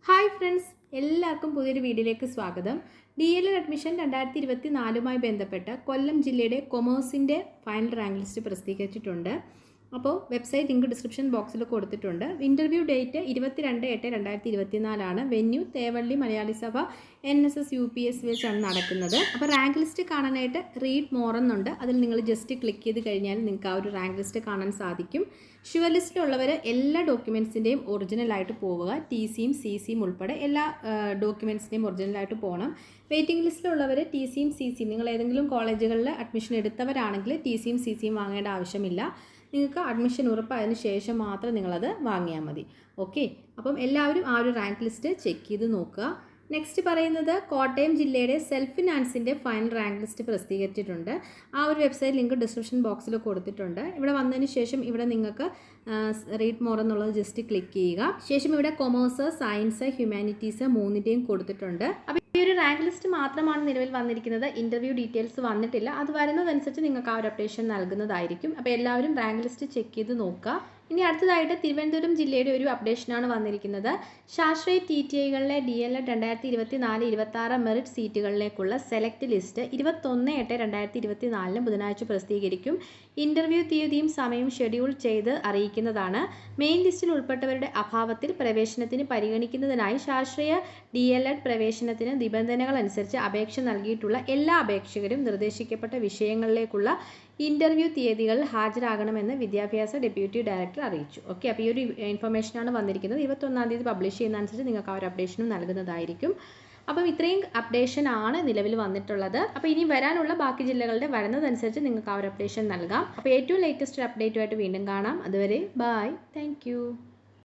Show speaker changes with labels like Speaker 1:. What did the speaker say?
Speaker 1: Hi friends, എല്ലാവർക്കും പുതിയൊരു വീഡിയോയിലേക്ക് സ്വാഗതം. DLED അഡ്മിഷൻ 2024 ബന്ധപ്പെട്ട കൊല്ലം ജില്ലയുടെ കൊമേഴ്സിൻ്റെ ഫൈനൽ റാങ്ക് ലിസ്റ്റ് പ്രസിദ്ധീകരിച്ചിട്ടുണ്ട്. അപ്പോൾ വെബ്സൈറ്റ് ലിങ്ക് ഡിസ്ക്രിപ്ഷൻ ബോക്സിൽ കൊടുത്തിട്ടുണ്ട്. Interview date 22/8/2024 venue Thevally Malayali സഭ NSS UPS വെച്ചാണ് നടക്കുന്നത്. അപ്പോൾ റാങ്ക് ലിസ്റ്റ് കാണാനായിട്ട് റീഡ് മോർ എന്നുണ്ട്. അതിൽ നിങ്ങൾ ജസ്റ്റ് ക്ലിക്ക് ചെയ്ത് കഴിഞ്ഞാൽ നിങ്ങൾക്ക് ആ ഒരു റാങ്ക് ലിസ്റ്റ് കാണാൻ സാധിക്കും. ഷുവർ ലിസ്റ്റിലുള്ളവർ എല്ലാ ഡോക്യുമെൻറ്റ്സിൻ്റെയും ഒറിജിനലായിട്ട് പോവുക. TCയും CCയും ഉൾപ്പെടെ എല്ലാ ഡോക്യുമെൻറ്റ്സിൻ്റെയും ഒറിജിനലായിട്ട് പോകണം. വെയിറ്റിംഗ് ലിസ്റ്റിലുള്ളവർ TCയും CCയും നിങ്ങൾ ഏതെങ്കിലും കോളേജുകളിൽ അഡ്മിഷൻ എടുത്തവരാണെങ്കിൽ TCയും CCയും വാങ്ങേണ്ട ആവശ്യമില്ല. നിങ്ങൾക്ക് അഡ്മിഷൻ ഉറപ്പായതിനു ശേഷം മാത്രം നിങ്ങളത് വാങ്ങിയാൽ മതി. ഓക്കെ, അപ്പം എല്ലാവരും ആ ഒരു റാങ്ക് ലിസ്റ്റ് ചെക്ക് ചെയ്ത് നോക്കുക. നെക്സ്റ്റ് പറയുന്നത് കോട്ടയം ജില്ലയുടെ സെൽഫ് ഫിനാൻസിൻ്റെ ഫൈനൽ റാങ്ക് ലിസ്റ്റ് പ്രസിദ്ധീകരിച്ചിട്ടുണ്ട്. ആ ഒരു വെബ്സൈറ്റ് ലിങ്ക് ഡിസ്ക്രിപ്ഷൻ ബോക്സിൽ കൊടുത്തിട്ടുണ്ട്. ഇവിടെ വന്നതിന് ശേഷം ഇവിടെ നിങ്ങൾക്ക് റീഡ് മോർ എന്നുള്ളത് ജസ്റ്റ് ക്ലിക്ക് ചെയ്യുക. ശേഷം ഇവിടെ കൊമേഴ്സ്, സയൻസ്, ഹ്യൂമാനിറ്റീസ് മൂന്നിൻ്റെയും കൊടുത്തിട്ടുണ്ട്. അപ്പോൾ ഈ ഒരു റാങ്ക് ലിസ്റ്റ് മാത്രമാണ് നിലവിൽ വന്നിരിക്കുന്നത്. ഇൻ്റർവ്യൂ ഡീറ്റെയിൽസ് വന്നിട്ടില്ല. അത് വരുന്നതനുസരിച്ച് നിങ്ങൾക്ക് ആ ഒരു അപ്ഡേഷൻ നൽകുന്നതായിരിക്കും. അപ്പോൾ എല്ലാവരും റാങ്ക് ലിസ്റ്റ് ചെക്ക് ചെയ്ത് നോക്കുക. ഇനി അടുത്തതായിട്ട് തിരുവനന്തപുരം ജില്ലയുടെ ഒരു അപ്ഡേഷനാണ് വന്നിരിക്കുന്നത്. ശാസ്ത്രീയ TTIകളിലെ DLED 2024-26 മെറിറ്റ് സീറ്റുകളിലേക്കുള്ള സെലക്ട് ലിസ്റ്റ് 21/8/2024 ബുധനാഴ്ച പ്രസിദ്ധീകരിക്കും. ഇൻ്റർവ്യൂ തീയതിയും സമയവും ഷെഡ്യൂൾ ചെയ്ത് അറിയിക്കുന്നതാണ്. മെയിൻ ലിസ്റ്റിൽ ഉൾപ്പെട്ടവരുടെ അഭാവത്തിൽ പ്രവേശനത്തിന് പരിഗണിക്കുന്നതിനായി ശാസ്ത്രീയ DLED പ്രവേശനത്തിന് നിബന്ധനകൾ അനുസരിച്ച് അപേക്ഷ നൽകിയിട്ടുള്ള എല്ലാ അപേക്ഷകരും നിർദ്ദേശിക്കപ്പെട്ട വിഷയങ്ങളിലേക്കുള്ള ഇൻ്റർവ്യൂ തീയതികൾ ഹാജരാകണമെന്ന് വിദ്യാഭ്യാസ ഡെപ്യൂട്ടി ഡയറക്ടർ അറിയിച്ചു. ഓക്കെ, അപ്പോൾ ഈ ഒരു ഇൻഫർമേഷനാണ് വന്നിരിക്കുന്നത്. 21-ാം തീയതി പബ്ലിഷ് ചെയ്യുന്നതനുസരിച്ച് നിങ്ങൾക്ക് ആ ഒരു അപ്ഡേഷനും നൽകുന്നതായിരിക്കും. അപ്പം ഇത്രയും അപ്ഡേഷൻ ആണ് നിലവിൽ വന്നിട്ടുള്ളത്. അപ്പോൾ ഇനി വരാനുള്ള ബാക്കി ജില്ലകളുടെ വരുന്നതനുസരിച്ച് നിങ്ങൾക്ക് ആ ഒരു അപ്ഡേഷൻ നൽകാം. അപ്പോൾ ഏറ്റവും ലേറ്റസ്റ്റ് അപ്ഡേറ്റുമായിട്ട് വീണ്ടും കാണാം. അതുവരെ ബൈ, താങ്ക്